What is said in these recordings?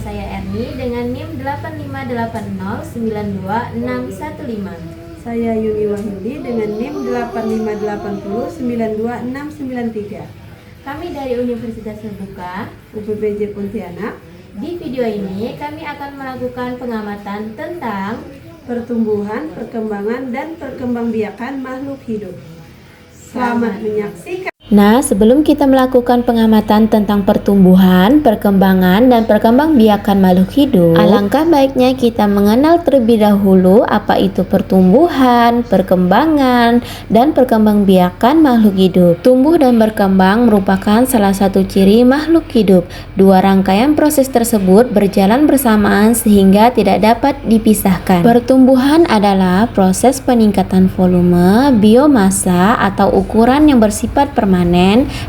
saya Erni dengan NIM 858092615. Saya Yuni Wahyudi dengan NIM 858092693. Kami dari Universitas Terbuka UPPJ Pontianak. Di video ini kami akan melakukan pengamatan tentang Pertumbuhan, perkembangan, dan perkembangbiakan makhluk hidup. Selamat menyaksikan. Nah, sebelum kita melakukan pengamatan tentang pertumbuhan, perkembangan, dan perkembangbiakan makhluk hidup, alangkah baiknya kita mengenal terlebih dahulu apa itu pertumbuhan, perkembangan, dan perkembangbiakan makhluk hidup. Tumbuh dan berkembang merupakan salah satu ciri makhluk hidup. Dua rangkaian proses tersebut berjalan bersamaan sehingga tidak dapat dipisahkan. Pertumbuhan adalah proses peningkatan volume, biomasa, atau ukuran yang bersifat permanen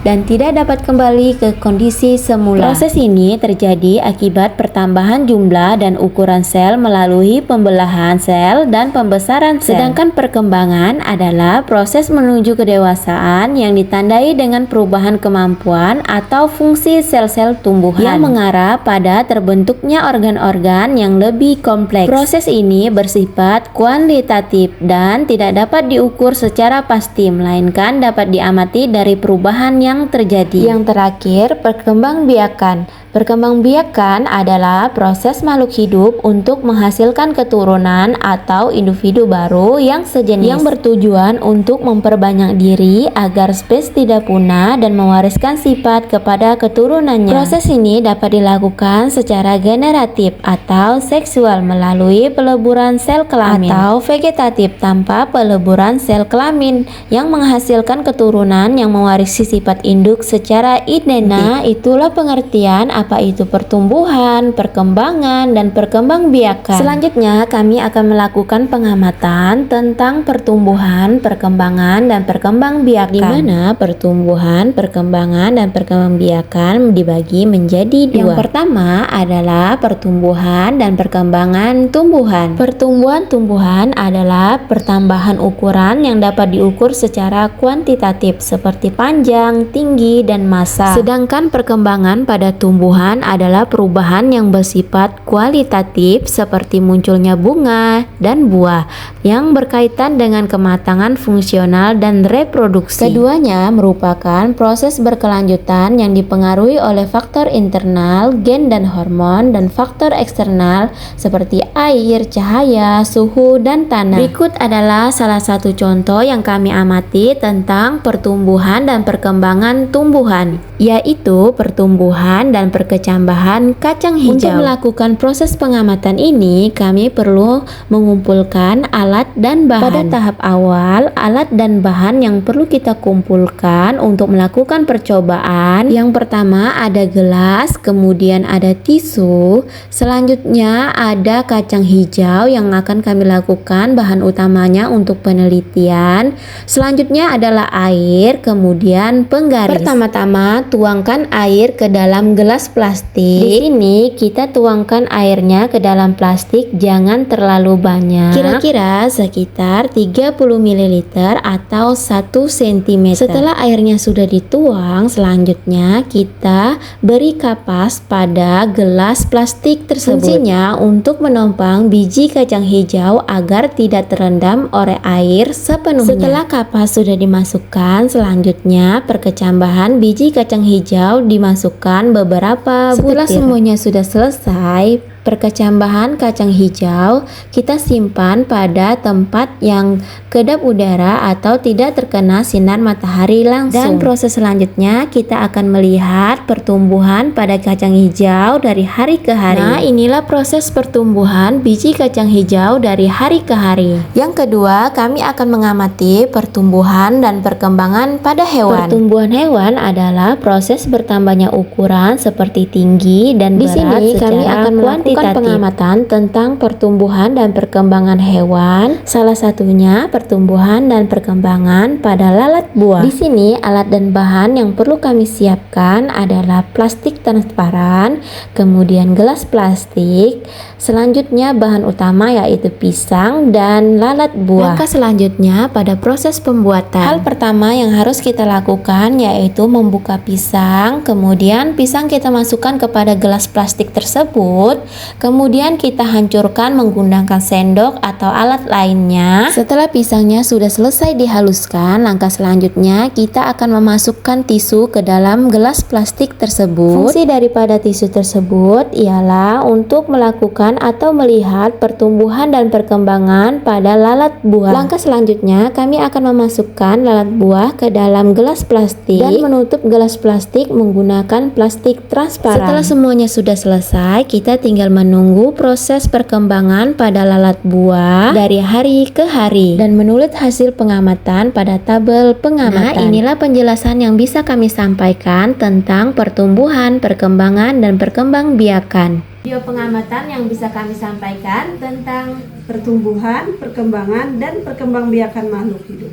dan tidak dapat kembali ke kondisi semula. Proses ini terjadi akibat pertambahan jumlah dan ukuran sel melalui pembelahan sel dan pembesaran sel. Sedangkan perkembangan adalah proses menuju kedewasaan yang ditandai dengan perubahan kemampuan atau fungsi sel-sel tumbuhan yang mengarah pada terbentuknya organ-organ yang lebih kompleks. Proses ini bersifat kuantitatif dan tidak dapat diukur secara pasti, melainkan dapat diamati dari perubahan yang terjadi. Yang terakhir, perkembangbiakan. Perkembangbiakan adalah proses makhluk hidup untuk menghasilkan keturunan atau individu baru yang sejenis, yang bertujuan untuk memperbanyak diri agar spesies tidak punah dan mewariskan sifat kepada keturunannya. Proses ini dapat dilakukan secara generatif atau seksual melalui peleburan sel kelamin, atau vegetatif tanpa peleburan sel kelamin yang menghasilkan keturunan yang mewarisi sifat induk secara identik. Nah, itulah pengertian apa itu pertumbuhan, perkembangan, dan perkembangbiakan. Selanjutnya, kami akan melakukan pengamatan tentang pertumbuhan, perkembangan, dan perkembangbiakan, di mana pertumbuhan, perkembangan, dan perkembangbiakan dibagi menjadi dua. Yang pertama adalah pertumbuhan dan perkembangan tumbuhan. Pertumbuhan tumbuhan adalah pertambahan ukuran yang dapat diukur secara kuantitatif seperti panjang, tinggi, dan massa. Sedangkan perkembangan pada tumbuhan adalah perubahan yang bersifat kualitatif seperti munculnya bunga dan buah yang berkaitan dengan kematangan fungsional dan reproduksi. Keduanya merupakan proses berkelanjutan yang dipengaruhi oleh faktor internal, gen dan hormon, dan faktor eksternal seperti air, cahaya, suhu, dan tanah. Berikut adalah salah satu contoh yang kami amati tentang pertumbuhan dan perkembangan tumbuhan, yaitu pertumbuhan dan perkecambahan kacang hijau. Untuk melakukan proses pengamatan ini, kami perlu mengumpulkan alat dan bahan. Pada tahap awal, alat dan bahan yang perlu kita kumpulkan untuk melakukan percobaan, yang pertama ada gelas, kemudian ada tisu, selanjutnya ada kacang hijau yang akan kami lakukan bahan utamanya untuk penelitian. Selanjutnya adalah air, kemudian penggaris. Pertama-tama tuangkan air ke dalam gelas plastik. Di sini kita tuangkan airnya ke dalam plastik, jangan terlalu banyak. Kira-kira sekitar 30 ml atau 1 cm. Setelah airnya sudah dituang, selanjutnya kita beri kapas pada gelas plastik tersebut. Kuncinya untuk menopang biji kacang hijau agar tidak terendam oleh air sepenuhnya. Setelah kapas sudah dimasukkan, selanjutnya perkecambahan biji kacang hijau dimasukkan beberapa butir. Setelah semuanya sudah selesai, perkecambahan kacang hijau kita simpan pada tempat yang kedap udara atau tidak terkena sinar matahari langsung. Dan proses selanjutnya kita akan melihat pertumbuhan pada kacang hijau dari hari ke hari. Nah, inilah proses pertumbuhan biji kacang hijau dari hari ke hari. Yang kedua, kami akan mengamati pertumbuhan dan perkembangan pada hewan. Pertumbuhan hewan adalah proses bertambahnya ukuran seperti tinggi dan berat. Di sini kami akan melakukan pengamatan tentang pertumbuhan dan perkembangan hewan, salah satunya pertumbuhan dan perkembangan pada lalat buah. Di sini alat dan bahan yang perlu kami siapkan adalah plastik transparan, kemudian gelas plastik, selanjutnya bahan utama yaitu pisang dan lalat buah. Langkah selanjutnya pada proses pembuatan. Hal pertama yang harus kita lakukan yaitu membuka pisang, kemudian pisang kita masukkan kepada gelas plastik tersebut. Kemudian kita hancurkan menggunakan sendok atau alat lainnya. Setelah pisangnya sudah selesai dihaluskan, langkah selanjutnya kita akan memasukkan tisu ke dalam gelas plastik tersebut. Fungsi daripada tisu tersebut ialah untuk melakukan atau melihat pertumbuhan dan perkembangan pada lalat buah. Langkah selanjutnya kami akan memasukkan lalat buah ke dalam gelas plastik dan menutup gelas plastik menggunakan plastik transparan. Setelah semuanya sudah selesai, kita tinggal menunggu proses perkembangan pada lalat buah dari hari ke hari dan menulis hasil pengamatan pada tabel pengamatan. Nah, inilah penjelasan yang bisa kami sampaikan tentang pertumbuhan, perkembangan, dan perkembangbiakan. Video pengamatan yang bisa kami sampaikan tentang Pertumbuhan, perkembangan, dan perkembangbiakan makhluk hidup.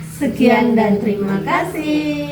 Sekian dan terima kasih.